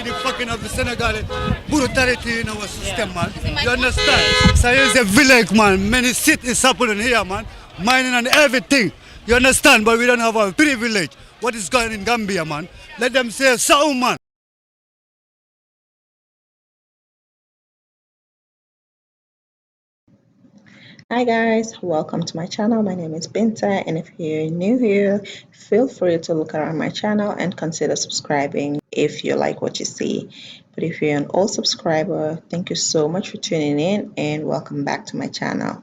see the fucking of the Senegalese brutality in our system, man. You understand? So here's a village, man. Many cities happening here, man. Mining and everything. You understand? But we don't have a privilege. What is going in Gambia, man? Let them say so, man. Hi guys, welcome to my channel. My name is Binta, and if you're new here, feel free to look around my channel and consider subscribing if you like what you see. But if you're an old subscriber, thank you so much for tuning in and welcome back to my channel.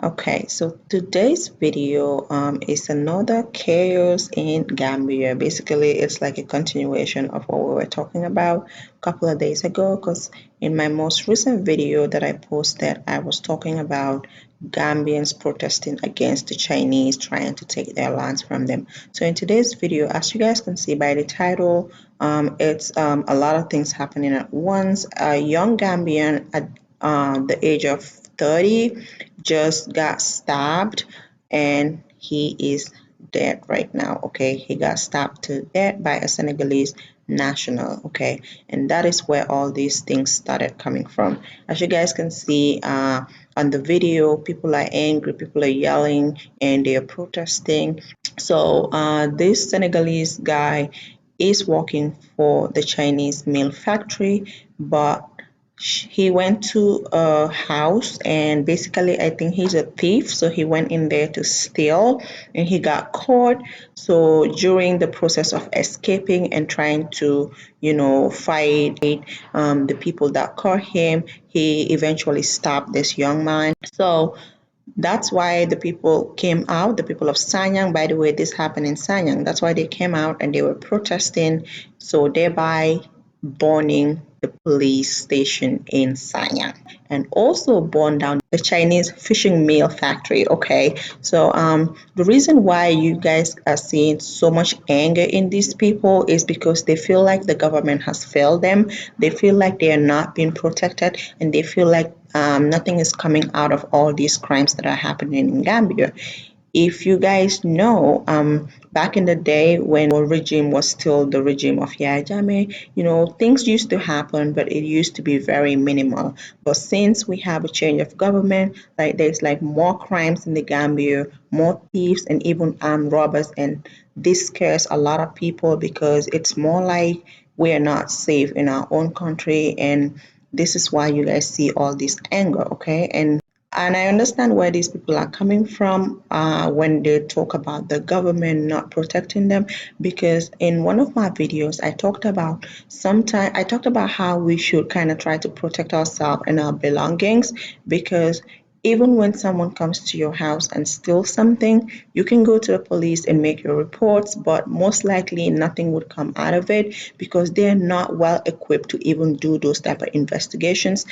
Okay, so today's video is another chaos in Gambia. Basically, it's like a continuation of what we were talking about a couple of days ago, because in my most recent video that I posted, I was talking about Gambians protesting against the Chinese trying to take their lands from them. So in today's video, as you guys can see by the title, it's a lot of things happening at once. A young Gambian at the age of 30 just got stabbed and he is dead right now. Okay, he got stabbed to death by a Senegalese national. Okay, and that is where all these things started coming from. As you guys can see on the video, people are angry, people are yelling, and they are protesting. So this Senegalese guy is working for the Chinese meal factory, but he went to a house, and basically I think he's a thief, so he went in there to steal and he got caught. So during the process of escaping and trying to fight the people that caught him, he eventually stabbed this young man. So that's why the people came out, the people of Sanyang. By the way, this happened in Sanyang. That's why they came out and they were protesting, so thereby burning the police station in Sanyang and also burn down the Chinese fishing meal factory. Okay, so the reason why you guys are seeing so much anger in these people is because they feel like the government has failed them. They feel like they are not being protected, and they feel like nothing is coming out of all these crimes that are happening in Gambia. If you guys know, back in the day when our regime was still the regime of Yahya Jammeh, things used to happen, but it used to be very minimal. But since we have a change of government, like there's like more crimes in the Gambia, more thieves, and even armed robbers, and this scares a lot of people because it's more like we are not safe in our own country, and this is why you guys see all this anger. Okay, and I understand where these people are coming from when they talk about the government not protecting them. Because in one of my videos, I talked about how we should kind of try to protect ourselves and our belongings. Because even when someone comes to your house and steals something, you can go to the police and make your reports, but most likely nothing would come out of it because they're not well equipped to even do those type of investigations.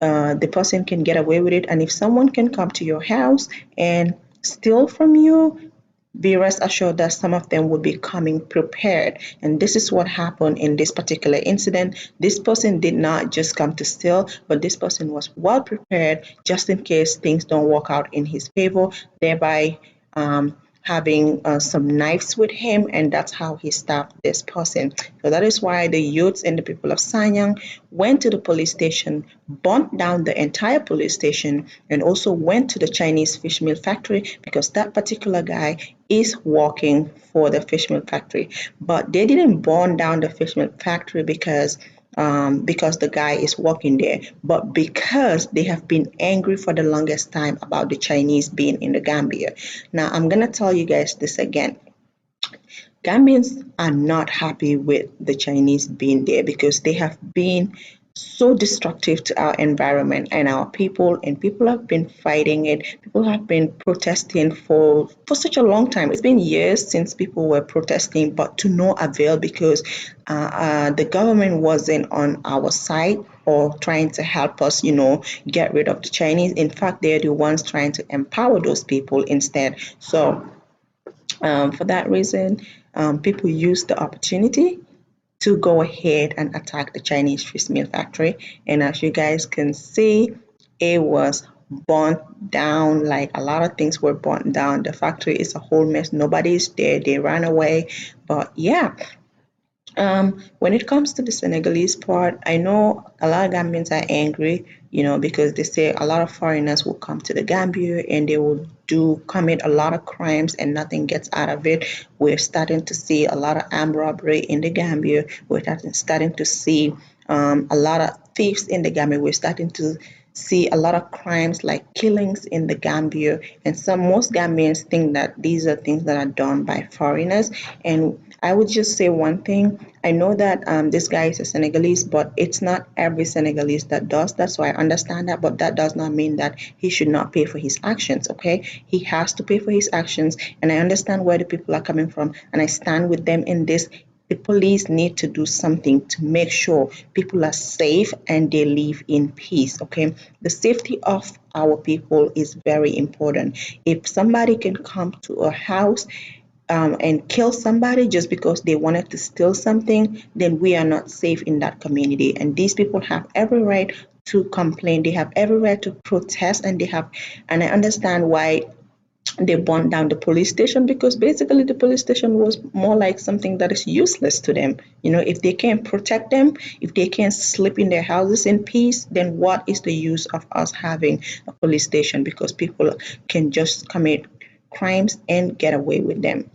The person can get away with it, and if someone can come to your house and steal from you, be rest assured that some of them will be coming prepared. And this is what happened in this particular incident. This person did not just come to steal, but this person was well prepared just in case things don't work out in his favor, thereby having some knives with him, and that's how he stabbed this person. So that is why the youths and the people of Sanyang went to the police station, burnt down the entire police station, and also went to the Chinese fish meal factory because that particular guy is working for the fish meal factory. But they didn't burn down the fish meal factory because the guy is working there, but because they have been angry for the longest time about the Chinese being in the Gambia. Now, I'm going to tell you guys this again. Gambians are not happy with the Chinese being there because they have been so destructive to our environment and our people, and people have been fighting it. People have been protesting for such a long time. It's been years since people were protesting, but to no avail because the government wasn't on our side or trying to help us, get rid of the Chinese. In fact, they're the ones trying to empower those people instead. So for that reason, people use the opportunity to go ahead and attack the Chinese fish meal factory. And as you guys can see, it was burnt down. Like a lot of things were burnt down. The factory is a whole mess. Nobody's there. They ran away. But yeah, When it comes to the Senegalese part, I know a lot of Gambians are angry, because they say a lot of foreigners will come to the Gambia and they will do commit a lot of crimes and nothing gets out of it. We're starting to see a lot of armed robbery in the Gambia. We're starting to see a lot of thieves in the Gambia. We're starting to see a lot of crimes like killings in the Gambia, and most Gambians think that these are things that are done by foreigners. And I would just say one thing. I know that this guy is a Senegalese, but it's not every Senegalese that does that. So I understand that, but that does not mean that he should not pay for his actions. Okay, he has to pay for his actions, and I understand where the people are coming from, and I stand with them in this. The police need to do something to make sure people are safe and they live in peace. Okay, the safety of our people is very important. If somebody can come to a house and kill somebody just because they wanted to steal something, then we are not safe in that community. And these people have every right to complain. They have every right to protest, and I understand why they burned down the police station, because basically the police station was more like something that is useless to them. If they can't protect them, if they can't sleep in their houses in peace, then what is the use of us having a police station? Because people can just commit crimes and get away with them.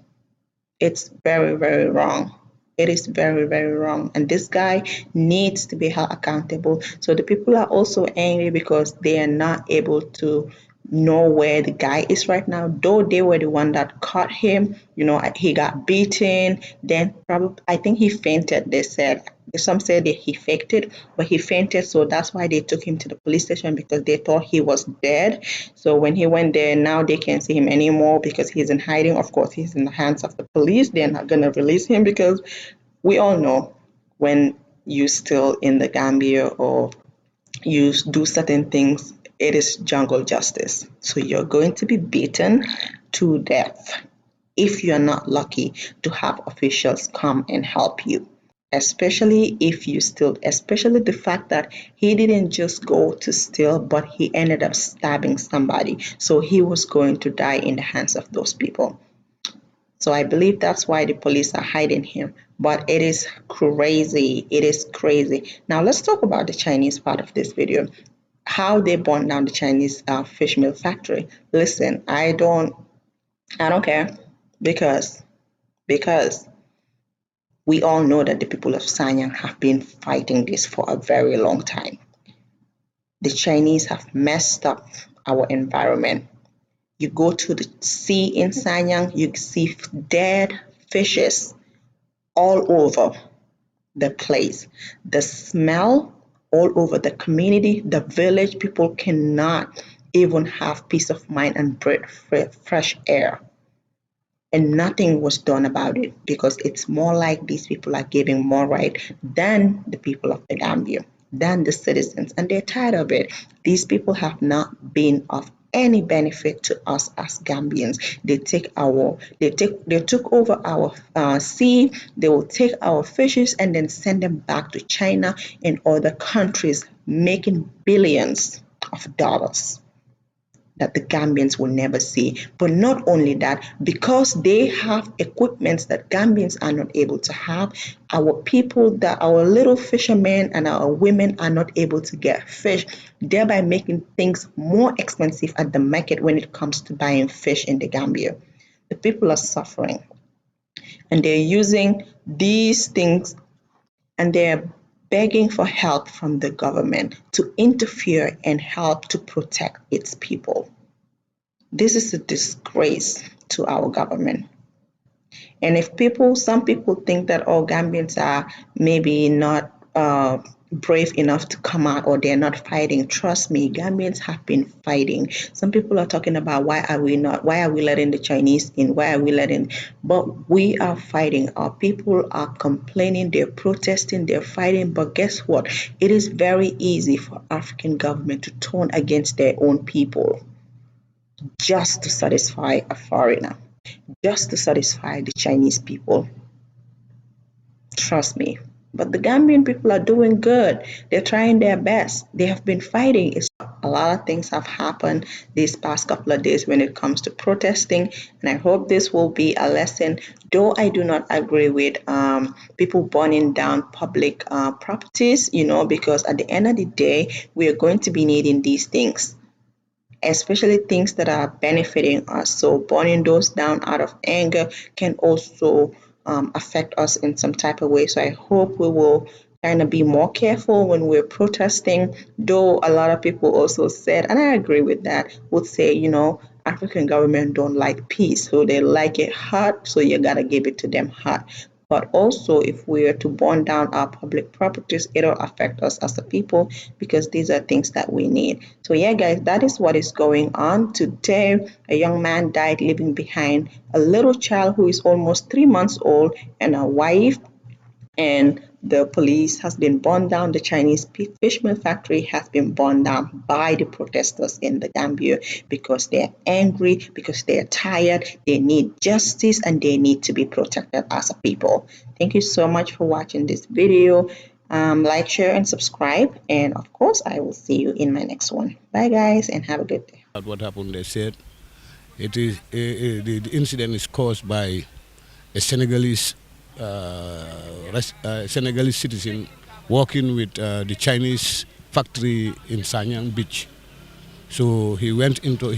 It's very, very wrong. It is very, very wrong. And this guy needs to be held accountable. So the people are also angry because they are not able to know where the guy is right now, though they were the one that caught him. He got beaten, then probably I think he fainted, they said. Some said that he faked it, but he fainted, so that's why they took him to the police station, because they thought he was dead. So when he went there, now they can't see him anymore because he's in hiding. Of course, he's in the hands of the police. They're not gonna release him, because we all know when you still in the Gambia or you do certain things, it is jungle justice. So you're going to be beaten to death if you're not lucky to have officials come and help you. Especially the fact that he didn't just go to steal, but he ended up stabbing somebody. So he was going to die in the hands of those people. So I believe that's why the police are hiding him. But it is crazy. It is crazy. Now let's talk about the Chinese part of this video. How they burned down the Chinese fish meal factory. Listen, I don't care, because because we all know that the people of Sanyang have been fighting this for a very long time. The Chinese have messed up our environment. You go to the sea in Sanyang, you see dead fishes all over the place. The smell all over the community, the village, people cannot even have peace of mind and breathe fresh air. And nothing was done about it, because it's more like these people are giving more right than the people of the Gambia, than the citizens, and they're tired of it. These people have not been of any benefit to us as Gambians. They took over our sea. They will take our fishes and then send them back to China and other countries, making billions of dollars that the Gambians will never see. But not only that, because they have equipments that Gambians are not able to have, our little fishermen and our women are not able to get fish, thereby making things more expensive at the market when it comes to buying fish in the Gambia. The people are suffering, and they're using these things, and they're begging for help from the government to interfere and help to protect its people. This is a disgrace to our government. And if some people think that all Gambians are maybe not brave enough to come out, or they're not fighting, trust me, Gambians have been fighting. Some people are talking about why are we letting the Chinese in? Why are we letting? But we are fighting. Our people are complaining, they're protesting, they're fighting. But guess what? It is very easy for African government to turn against their own people just to satisfy a foreigner, just to satisfy the Chinese people. Trust me. But the Gambian people are doing good. They're trying their best. They have been fighting. It's a lot of things have happened these past couple of days when it comes to protesting, and I hope this will be a lesson. Though I do not agree with people burning down public properties, because at the end of the day, we are going to be needing these things, especially things that are benefiting us. So burning those down out of anger can also affect us in some type of way. So I hope we will kind of be more careful when we're protesting. Though a lot of people also said, and I agree with that, would say, African government don't like peace, so they like it hot, so you gotta give it to them hot. But also, if we are to burn down our public properties, it'll affect us as a people because these are things that we need. So, yeah, guys, that is what is going on. Today, a young man died, leaving behind a little child who is almost 3 months old and a wife, and the police has been burned down. The Chinese fish meal factory has been burned down by the protesters in the Gambia because they're angry, because they're tired, they need justice, and they need to be protected as a people. Thank you so much for watching this video. Like, share, and subscribe. And of course, I will see you in my next one. Bye, guys, and have a good day. What happened, they said, the incident is caused by a Senegalese Senegalese citizen working with the Chinese factory in Sanyang beach. So he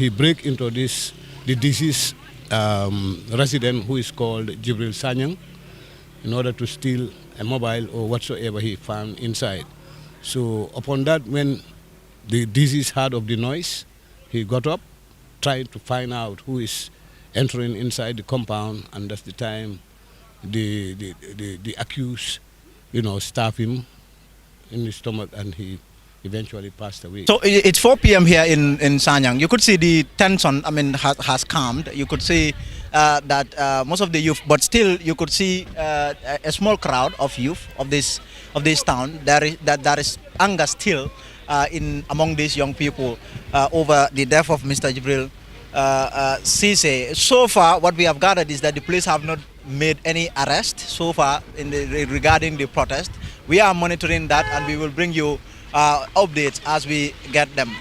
break into the deceased resident, who is called Jibril Sanyang, in order to steal a mobile or whatsoever he found inside. So upon that, when the deceased heard of the noise, he got up, trying to find out who is entering inside the compound, and that's the time the accused, stabbed him in the stomach, and he eventually passed away. So it's 4 p.m. here in Sanyang. You could see the tension, has calmed. You could see that most of the youth, but still you could see a small crowd of youth of this town. There is anger still among these young people over the death of Mr. Jibril Cisse. So far, what we have gathered is that the police have not made any arrest so far regarding the protest. We are monitoring that, and we will bring you updates as we get them.